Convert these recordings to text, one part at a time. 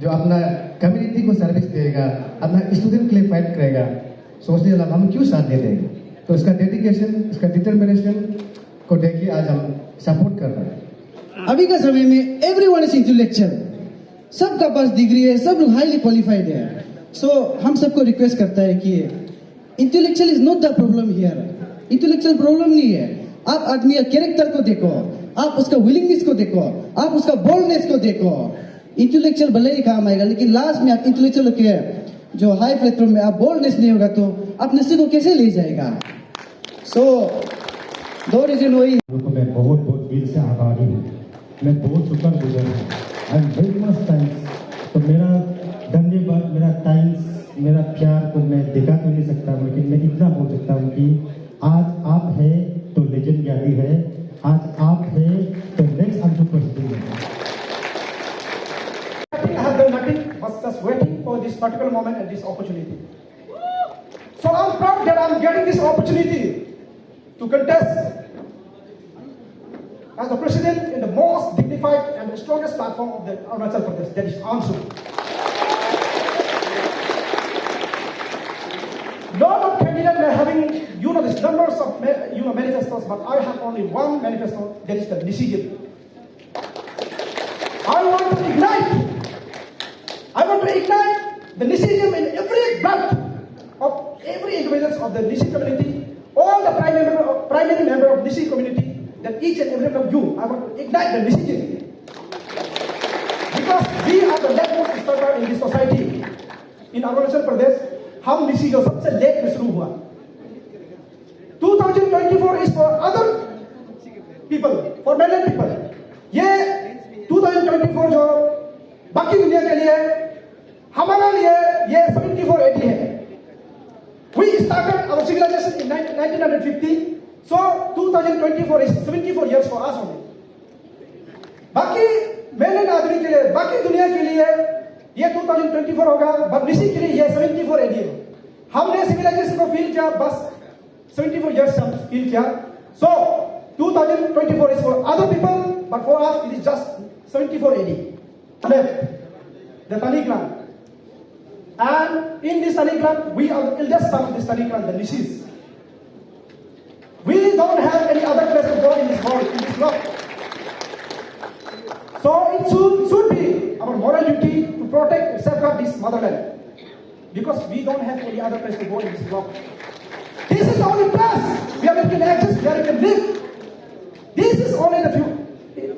जो अपना कम्युनिटी को सर्विस देगा, अपना स्टूडेंट के लिए फाइट करेगा, सोचने लगा हम क्यों साथ देते हैं। तो इसका डेडिकेशन, इसका डिटर्मिनेशन को देख के आज हम सपोर्ट कर रहे हैं। अभी का समय में एवरीवन इज इंटेलेक्चुअल, सबका पास डिग्री है, सब लोग हाईली क्वालिफाइड है। सो हम सबको रिक्वेस्ट करता है कि intellectual is not the problem here. Intellectual problem नहीं है। आप आदमी का कैरेक्टर को देखो, आप उसका विलिंगनेस को देखो, आप उसका बोल्डनेस को देखो। इंटेलेक्चुअल भले ही काम आएगा, लेकिन लास्ट में आप इंटेलेक्चुअल के जो हाई प्लेटफॉर्म में आप बोल्डनेस नहीं होगा तो आप नशे को कैसे ले जाएगा। सो दो रीजन वही। मैं बहुत बहुत दिल से आभारी हूँ, मैं बहुत शुक्रगुजार हूँ। I am very much thanks. तो मेरा धन्यवाद, मेरा थैंक्स, मेरा प्यार को मैं दिखा तो नहीं सकता, लेकिन मैं इतना बोल सकता हूँ कि आज आप है तो लेजेंड यादी है, आज आप है तो नेक्स्ट अंशु प्रेसिडेंट है। I have done nothing but just waiting for this particular moment and this opportunity. So I'm proud that I'm getting this opportunity to contest as the president in the most dignified and the strongest platform of the Arunachal Pradesh, that is ANSU. Lot of candidates are having, these numbers of, manifestos, but I have only one manifesto, that is the decision. I want to ignite the Nisi in every blood of every individual of the Nisi community, all the primary member of Nisi community, that each and every one of you, I want to ignite the Nisi. Because we are the leftmost starter in this society. In Arunachal Pradesh, हम Nisi जो सबसे late में शुरू हुआ। 2024 is for other people, for many people. ये 2024 जो बाकी दुनिया के लिए, हमारे लिए ये 74 AD है। We started our civilization in 1950, so 2024 is 74 years for us only. बाकी मेरे आदमी के लिए, बाकी दुनिया के लिए ये 2024 होगा, बट निशी के लिए ये 74 AD है। हमने सिविलाइजेशन को फील किया, बस 74 years हम फील किया। So 2024 is for other people, but for us it is just 74 AD. Left the Tanikran. And in this Tanikran, we are the eldest son of this Tanikran, the Nishis. We don't have any other place to go in this world, in this world. So it should be our moral duty to protect and safeguard this motherland. Because we don't have any other place to go in this world. This is the only place where we can exist, where we can live. This is only the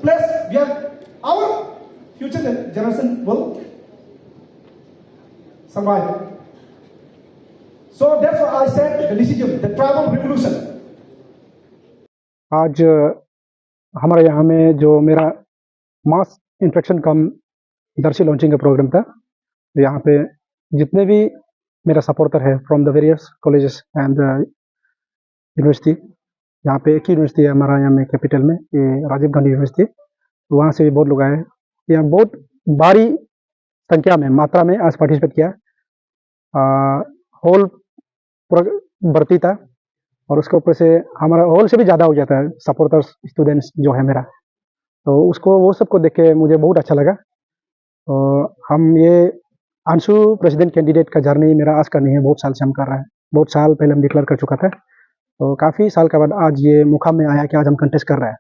place where our future generation will survive. So that's why I said the decision, the tribal revolution. आज हमारे यहाँ में जो मेरा मास interaction कम दर्शी launching का programme था, यहाँ पे जितने भी मेरा सपोर्टर है from the various colleges and university, यहाँ पे एक ही यूनिवर्सिटी है हमारा यहाँ में कैपिटल में, ये राजीव गांधी यूनिवर्सिटी, वहाँ से भी बहुत लोग आए। यहाँ बहुत भारी संख्या में, मात्रा में आज पार्टिसिपेट किया। हॉल भर्ती था और उसके ऊपर से हमारा हॉल से भी ज़्यादा हो जाता है सपोर्टर्स, स्टूडेंट्स जो है मेरा, तो उसको वो सबको देख के मुझे बहुत अच्छा लगा। तो हम ये अंशु प्रेसिडेंट कैंडिडेट का जर्नी मेरा आज का नहीं है, बहुत साल से हम कर रहे हैं। बहुत साल पहले हम डिक्लेयर कर चुका था, तो काफ़ी साल के बाद आज ये मुकाम में आया कि आज हम कंटेस्ट कर रहे हैं।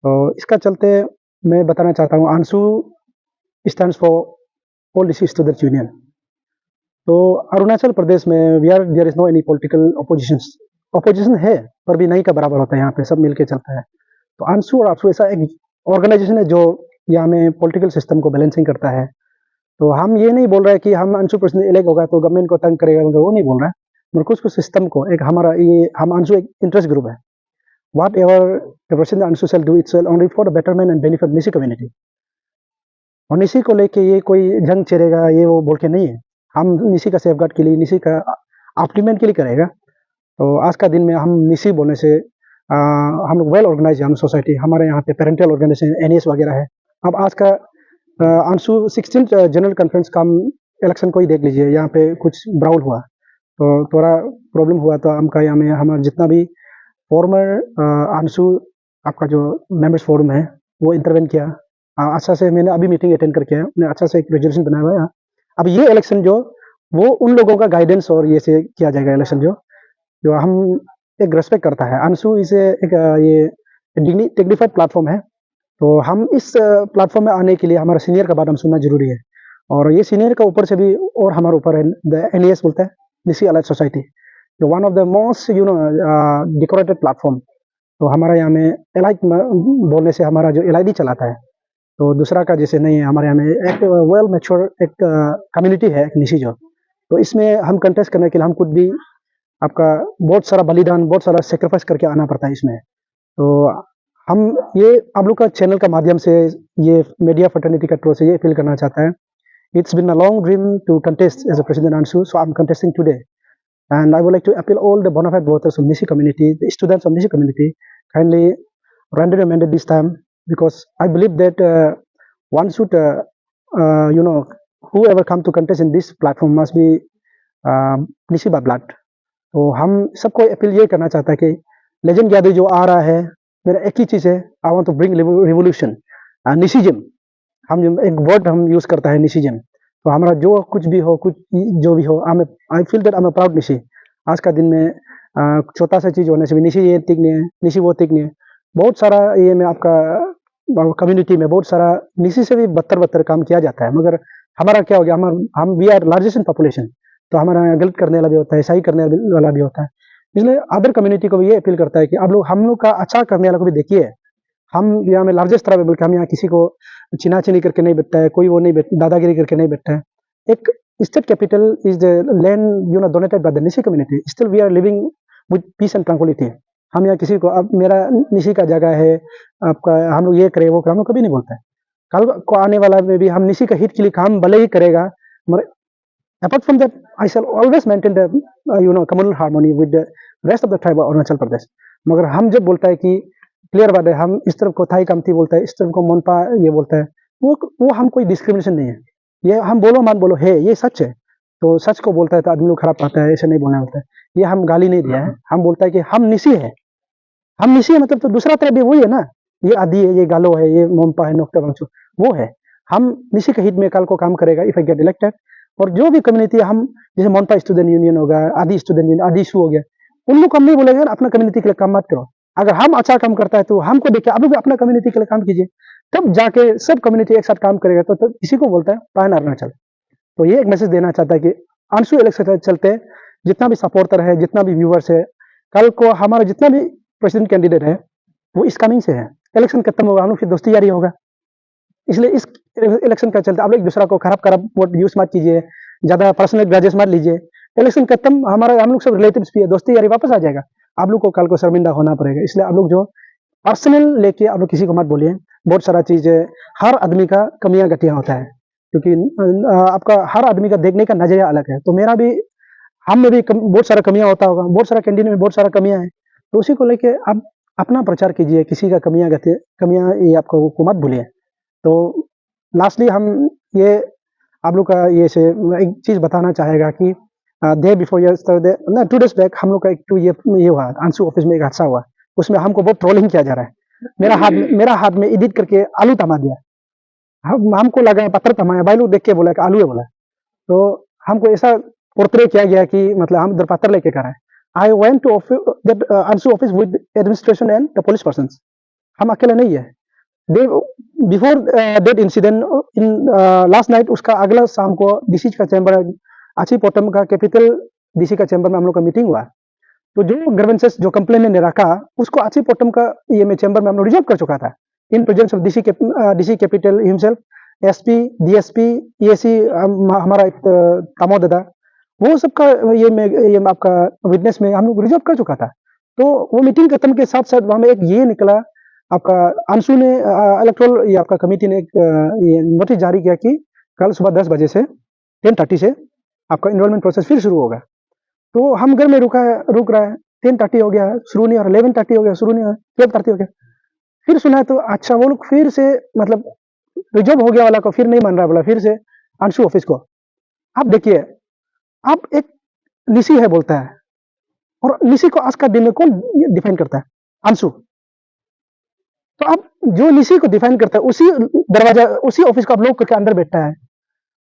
तो इसका चलते मैं बताना चाहता हूँ, ANSU stands for all Nyishi students union. तो अरुणाचल प्रदेश में there is no any political opposition है, पर भी नहीं का बराबर होता है, यहाँ पे सब मिलके चलता है। तो अंशु और आपसु ऐसा एक ऑर्गेनाइजेशन है जो यहाँ में पॉलिटिकल सिस्टम को बैलेंसिंग करता है। तो हम ये नहीं बोल रहे कि हम अंशु प्रेसिडेंट इलेक्ट होगा तो गवर्नमेंट को तंग करेगा, वो नहीं बोल रहा है, मगर कुछ सिस्टम को एक हमारा ये हम अंशु एक इंटरेस्ट ग्रुप है। Whatever the president Anshu shall do, it's only for the betterment and benefit Nyishi community. और निसी को लेके ये कोई जंग छेड़ेगा ये वो बोल के नहीं है, हम निसी का सेफगार्ड के लिए, निसी का अपलिमेंट के लिए करेगा। तो आज का दिन में हम निसी बोलने से हम लोग वेल ऑर्गेनाइज है, हम सोसाइटी, हमारे यहाँ पे पेरेंटल ऑर्गेनाइजेशन एनएस वगैरह है। अब आज का अंशु 16 जनरल कॉन्फ्रेंस का इलेक्शन को ही देख लीजिए, यहाँ पे कुछ ब्राउल हुआ तो थोड़ा प्रॉब्लम हुआ, तो हमका यहाँ में हमारा जितना भी फॉर्मर अंशु आपका जो मेंबर्स फोरम है वो इंटरवेन किया, अच्छा से मैंने अभी मीटिंग अटेंड करके आया, मैंने अच्छा से एक रेजोल्यूशन बनाया हुआ है। अब ये इलेक्शन जो वो उन लोगों का गाइडेंस और ये से किया जाएगा इलेक्शन जो जो हम एक रेस्पेक्ट करता है। अंशु इसे एक ये डिग्निफाइड प्लेटफॉर्म है, तो हम इस प्लेटफॉर्म में आने के लिए हमारा सीनियर का बात हम सुनना जरूरी है। और ये सीनियर का ऊपर से भी और हमारे ऊपर है NES बोलता है, निशी अलाइड सोसाइटी, जो one of the most decorated platform. तो हमारा यहाँ में एलाइट बोलने से हमारा जो LID चलाता है, तो दूसरा का जैसे नहीं है। हमारे यहाँ में एक वेल मैच्योर एक कम्युनिटी है, एक निशी जो, तो इसमें हम कंटेस्ट करने के लिए हम खुद भी आपका बहुत सारा बलिदान, बहुत सारा सेक्रीफाइस करके आना पड़ता है इसमें। तो हम ये आप लोग का चैनल का माध्यम से, ये मीडिया फर्टर्निटी का थ्रू से ये अपील करना चाहता है। It's been a long dream to contest as a president ANSU, so I am contesting today and I would like to appeal all the bona fide voters of Nishi community, the students of Nishi community, kindly render your mandate this time, because I believe that one should, whoever come to contest in this platform must be Nishi by blood. तो हम सबको appeal ये करना चाहता है कि legend gather जो आ रहा है, मेरा एक ही चीज़ है, I want to bring revolution, निशिज्म। हम एक वर्ड हम यूज़ करता है निशिज्म। तो हमारा जो कुछ भी हो, कुछ जो भी हो, I feel that I am a proud Nishi. आज का दिन में छोटा सा चीज़ होने से भी निशी ये तिक नहीं है, निशी वो तिक नहीं है। बहुत सारा ये में आपका कम्युनिटी में बहुत सारा निशी से भी बदतर काम किया जाता है, मगर हमारा क्या हो गया, हम we are largest in population, तो हमारा गलत करने वाला भी होता है, सही करने वाला भी होता है। इसलिए अदर कम्युनिटी को भी ये अपील करता है कि हम लोग का अच्छा करने वाला को भी देखिए। हम यहाँ में लार्जेस्ट तरह बोल के हम यहाँ किसी को चिनाचिनी करके नहीं बैठता है, कोई वो नहीं दादागिरी करके नहीं बैठता है। एक state capital is the land donated by the Nyishi community, still we are living with peace and tranquility. हम यहाँ किसी को अब मेरा निशी का जगह है, आपका हम लोग ये करे वो करे, हम लोग कभी नहीं बोलता है। कल को आने वाला में भी हम निशी का हित के लिए काम भले ही करेगा, मगर apart from that, I shall always maintain the communal harmony with the rest of the tribe of Arunachal Pradesh. मगर हम जब बोलता है कि क्लियर बात है, हम इस तरफ को थाई कामती बोलता है, इस तरफ को मोनपा ये बोलता है, वो हम कोई डिस्क्रिमिनेशन नहीं है। ये हम बोलो मान बोलो है, ये सच है, तो सच को बोलता है तो आदमी लोग खराब पाता है, ऐसे नहीं बोलना होता है। ये हम गाली नहीं दिया है, हम बोलता है कि हम निशी है, हम निशी है, मतलब तो दूसरा तरफ भी वही है ना, ये आदि है, ये गालो है, ये मोनपा है, नोक्ता बंचू वो है। हम निशी के हित में कल को काम करेगा इफ आई गेट इलेक्टेड। और जो भी कम्युनिटी हम, जैसे मोनपा स्टूडेंट यूनियन होगा, आदि स्टूडेंट यूनियन, आदि इशू हो गया, उन लोग को हम नहीं बोलेंगे अपना कम्युनिटी के लिए काम मत करो। अगर हम अच्छा काम करता है तो हमको देखिए, आप भी अपना कम्युनिटी के लिए काम कीजिए, तब जाके सब कम्युनिटी एक साथ काम करेगा, तो इसी को बोलता है पैन अरुणाचल। तो ये एक मैसेज देना चाहता है कि अंशु इलेक्शन चलते जितना भी सपोर्टर है, जितना भी व्यूवर्स है, कल को हमारा जितना भी प्रेसिडेंट कैंडिडेट है वो इस कमिंग से है। इलेक्शन खत्म होगा, हम लोग फिर दोस्ती जारी होगा। इसलिए इस इलेक्शन का चलते आप लोग एक दूसरा को खराब वोट यूज मत कीजिए, ज्यादा पर्सनल ग्रजेस मत लीजिए। इलेक्शन खत्म, हम लोग सब रिलेटिव्स भी है, दोस्ती यारी वापस आ जाएगा। आप लोग को कल को शर्मिंदा होना पड़ेगा, इसलिए आप लोग जो पर्सनल लेके आप लोग किसी को मत बोलिए। बहुत सारा चीज है, हर आदमी का कमियां घटिया होता है, क्योंकि आपका हर आदमी का देखने का नजरिया अलग है। तो मेरा भी, हम में भी बहुत सारा कमियां होता होगा, बहुत सारा कैंडिडेट में बहुत सारा कमियां है, तो उसी को लेके आप अपना प्रचार कीजिए, किसी का कमियां ये आपको मत भूलिए। तो लास्टली हम ये आप लोग का ये से एक चीज बताना चाहेगा कि day before yesterday, 2 days back हम लोग का एक ये हुआ, अंशु ऑफिस में एक हादसा हुआ, उसमें हमको बहुत ट्रोलिंग किया जा रहा है। मेरा हाथ में एडिट करके आलू थमा दिया, हमको लगा पत्थर थमाया, भाई लोग देख के बोला कि आलू है बोला, तो हमको ऐसा पोर्ट्रे किया गया कि मतलब हम इधर पत्थर लेके कर रहे हैं। I went to that ANSU office with administration and the police person. हम अकेले नहीं है। Before that incident in last night, उसका अगला शाम को डीसी का चैम्बर, आचीपोटम का कैपिटल डीसी का चैम्बर में हम लोग का मीटिंग हुआ। तो जो ग्रीवेंसेस जो कंप्लेन ने रखा, उसको आचीपोटम का ये में चैम्बर में हम लोग रिजॉल्व कर चुका था, in presence of DC capital himself, SP, DSP, EAC हमारा कामो दादा, वो सबका ये आपका विटनेस में हम लोग रिजॉल्व कर चुका था। तो वो मीटिंग खत्म के साथ साथ वहां में एक ये निकला, आपका अंशु ने इलेक्ट्रल ये आपका कमेटी ने ये नोटिस जारी किया कि कल सुबह 10 बजे से 10:30 से आपका इनरोलमेंट प्रोसेस फिर शुरू होगा। तो हम घर में रुक रहा है, 10:30 हो गया शुरू नहीं हो रहा, 11:30 हो गया शुरू नहीं हो रहा, 12:30 हो गया, फिर सुना है तो अच्छा वो लोग फिर से मतलब रिजर्व हो गया वाला को फिर नहीं मान रहा, बोला फिर से अंशु ऑफिस को। आप देखिए, आप एक निशी है बोलता है, और निशी को आज का दिन में कौन डिफाइन करता है? अंशु। तो अब जो निशी को डिफाइन करता है उसी दरवाजा उसी ऑफिस को आप लोग करके अंदर बैठा है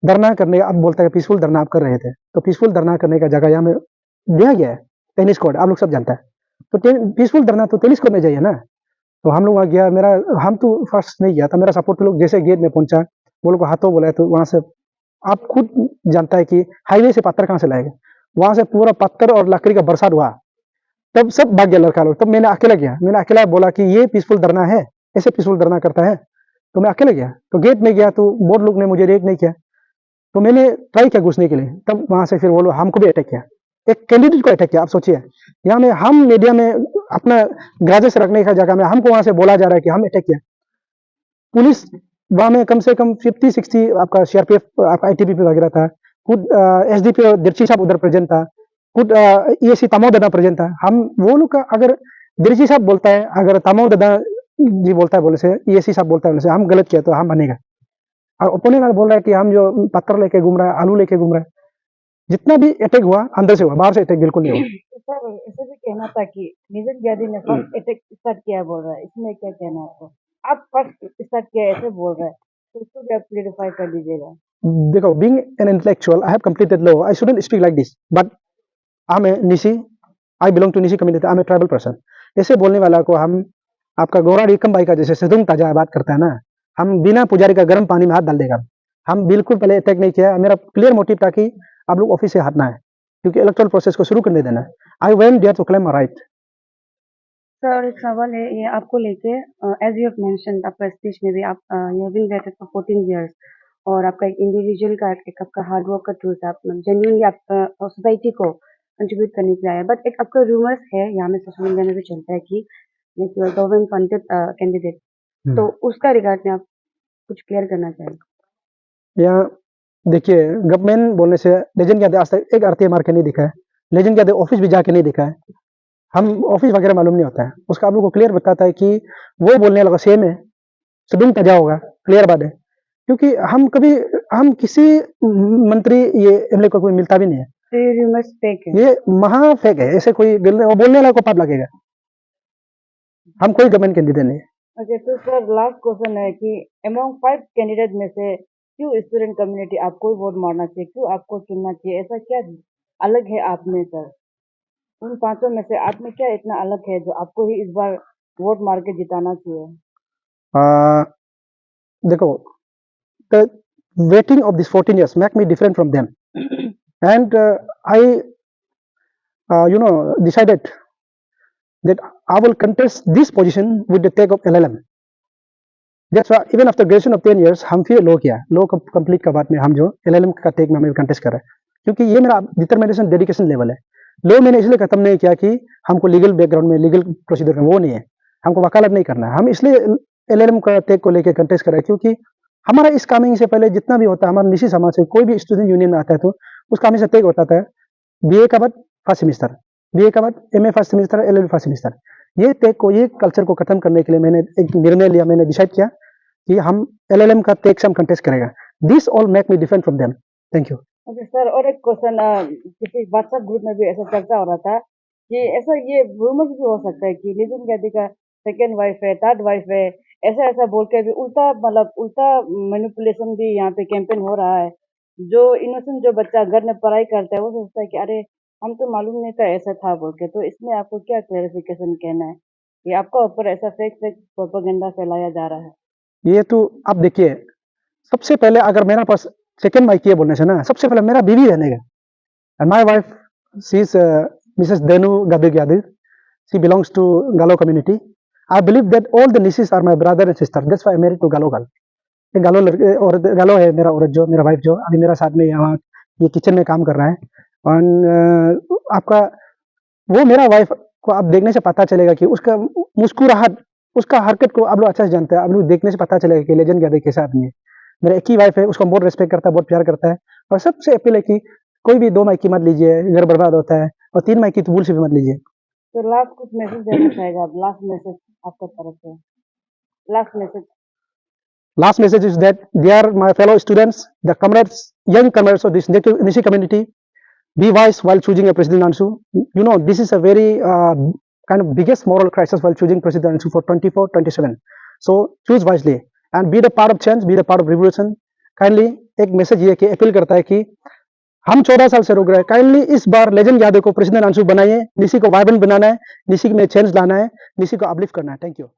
धरना करने अब बोलता है पीसफुल धरना आप कर रहे थे तो पीसफुल धरना करने का जगह यहाँ में दिया गया है टेनिस कोर्ट आप लोग सब जानता है तो पीसफुल धरना तो टेनिस कोर्ट में जाइए ना तो हम लोग वहाँ गया मेरा हम तो फर्स्ट नहीं गया था मेरा सपोर्ट लोग जैसे गेट में पहुंचा वो लोग को हाथों बोला तो वहां से आप खुद जानता है कि हाईवे से पत्थर कहाँ से लाएगा वहां से पूरा पत्थर और लकड़ी का बरसात हुआ तब सब भाग गया लड़का लोग तब मैंने अकेला गया मैंने अकेला बोला कि ये पीसफुल धरना है ऐसे पीसफुल धरना करता है तो मैं अकेले गया तो गेट में गया तो बहुत लोग ने मुझे रेक नहीं किया तो मैंने ट्राई किया घुसने के लिए तब वहां से फिर वो लोग हमको भी अटैक किया एक कैंडिडेट को अटैक किया आप सोचिए यहाँ में हम मीडिया में अपना ग्राजेस रखने का जगह में हमको वहां से बोला जा रहा है कि हम अटैक किया पुलिस वहां में कम से कम 50-60 आपका सीआरपीएफ आपका आईटीबीपी वगैरह था खुद एसडीपी दिर्ची साहब उधर प्रेजेंट था खुद ईएसी तमो दादा प्रेजेंट था हम वो लोग का अगर दिर्ची साहब बोलता है अगर तमो दादा जी बोलता है बोले से ईएसी साहब बोलता है बोले से हम गलत किया तो हम बनेगा और ओपोनेंट वाला बोल रहा है कि हम जो पत्थर लेके घूम रहा है आलू लेके घूम रहा है जितना भी अटैक हुआ अंदर से हुआ बाहर से अटैक बिल्कुल नहीं हुआ सर ऐसे भी कहना था कि नितिन गैदी ने फर्स्ट अटैक स्टार्ट किया बोल रहा है इसमें क्या कहना है आपको आप फर्स्ट स्टार्ट किया ऐसे बोल रहे हैं तो उसको भी आप क्लियरिफाई कर दीजिएगा देखो being an intellectual I have completed law I shouldn't speak like this but I am a Nyishi I belong to Nyishi community I am a tribal person ऐसे बोलने वाला को हम आपका गौरा रिकम भाई का जैसे सदुम ताजा बात करता है ना हम बिना पुजारी का गर्म पानी में हाथ डाल देगा हम बिल्कुल पहले अटैक नहीं किया मेरा क्लियर मोटिव था कि आप लोग ऑफिस से हटना है क्योंकि इलेक्ट्रल प्रोसेस को शुरू करने देना है I went there to claim my right sir एक सवाल है ये आपको लेके एज यू हैव मेंशन्ड आपका स्पीच में भी आप you have been waited for 14 years और आपका एक इंडिविजुअल का एक आपका हार्ड वर्क का थ्रू से आप जेन्युइनली आप सोसाइटी को कंट्रीब्यूट करने के लिए आया बट एक आपका रूमर्स है यहाँ में सोशल मीडिया में भी चलता है कि गवर्नमेंट फंडेड कैंडिडेट तो उसका रिगार्ड में आप कुछ क्लियर करना चाहिए यहाँ देखिए गवर्नमेंट बोलने से लेजेंड कहते आज तक एक आरती मार के नहीं दिखा है लेजेंड कहते ऑफिस भी जाके नहीं दिखा है हम ऑफिस वगैरह मालूम नहीं होता है उसका आप लोग को क्लियर बताता है कि वो बोलने लगा सेम है सदुम तजा होगा क्लियर बात है क्योंकि हम किसी मंत्री ये एमएलए को कोई मिलता भी नहीं है तो ये रूमर्स फेक है ये महा फेक है ऐसे कोई वो बोलने वाला को पाप लगेगा हम कोई गवर्नमेंट कैंडिडेट नहीं है ओके तो सर लास्ट क्वेश्चन है कि अमंग 5 कैंडिडेट में से क्यों स्टूडेंट कम्युनिटी आपको ही वोट मारना चाहिए क्यों आपको चुनना चाहिए ऐसा क्या अलग है आप में सर उन 5 में से आप में क्या इतना अलग है जो आपको ही इस बार वोट मार के जिताना चाहिए देखो the waiting of these 14 years make me different from them and I decided that I will contest this position with the take of LLM. That's why even after graduation of 10 years हम फिर लो किया लो complete का बाद में हम जो LLM का take में हमें कंटेस्ट कर रहे हैं क्योंकि ये मेरा डिटर्मिनेशन डेडिकेशन लेवल है लो मैंने इसलिए खत्म नहीं किया कि हमको लीगल बैकग्राउंड में लीगल प्रोसीजर में वो नहीं है हमको वकालत नहीं करना है हम इसलिए LLM का टेक को लेकर कंटेस्ट कर रहे हैं क्योंकि हमारा इस कामिंग से पहले जितना भी होता है हमारा निजी समाज से कोई भी स्टूडेंट यूनियन में आता है तो उस कामिंग से टेक होता था बीए का बाद फर्स्ट सेमिस्टर बीए का बाद MA first semester LLB first semester ये टेक को ये कल्चर को खत्म करने के लिए मैंने एक निर्णय लिया मैंने डिसाइड किया कि हम LLM का टेक से हम कंटेस्ट करेगा this all make me different from them thank you okay sir और एक क्वेश्चन किसी व्हाट्सएप ग्रुप में भी ऐसा चर्चा हो रहा था कि ऐसा ये रूमर्स भी हो सकता है कि नितिन गैदी का सेकेंड वाइफ है थर्ड वाइफ है ऐसा ऐसा बोल के भी उल्टा मैनिपुलेशन भी यहाँ पे कैंपेन हो रहा है जो इनोसेंट जो बच्चा घर में पढ़ाई करता है वो सोचता है कि अरे हम तो मालूम नहीं था ऐसा था बोल के तो इसमें आपको क्या क्लैरिफिकेशन कहना है कि आपका ऊपर ऐसा फेक प्रोपेगेंडा फैलाया जा रहा है ये तो आप देखिए सबसे पहले अगर मेरा पास सेकेंड माइक ये बोलने से ना सबसे पहले मेरा बीवी रहने का and my wife she is Mrs Denu Gadi Gadi she belongs to Galo community I believe that all the nieces are my brother and sister. That's why I married to Galo girl. ये गालो लड़के और गालो है मेरा औरत जो मेरा वाइफ जो अभी मेरा साथ में यहाँ ये किचन में काम कर रहा है और आपका वो मेरा वाइफ को आप देखने से पता चलेगा कि उसका मुस्कुराहट उसका हरकत को आप लोग अच्छा से जानते हैं आप लोग देखने से पता चलेगा कि लेजेंड गैदी कैसा आदमी है मेरा एक ही वाइफ है उसको बहुत रिस्पेक्ट करता है बहुत प्यार करता है और सबसे अपील है कि कोई भी 2 माइकी मत लीजिए घर बर्बाद होता है और 3 माइकी तो भूल से भी मत लीजिए तो लास्ट कुछ मैसेज देना चाहेगा आप लास्ट मैसेज आपका तरफ से Last message is that they are my fellow students, the comrades, young comrades of this Nishi community. Be wise while choosing a President Anshu. You know, this is a very kind of biggest moral crisis while choosing President Anshu for 24-27. So choose wisely and be the part of change, be the part of revolution. Kindly एक message ये कि appeal करता है कि हम 14 साल से रुक रहे हैं, काइंडली इस बार लेजेंड यादव को प्रेसिडेंट अंशु बनाइए, निसी को वाइब्रेंट बनाना है, निसी में चेंज लाना है, निसी को अपलिफ्ट करना है। Thank you.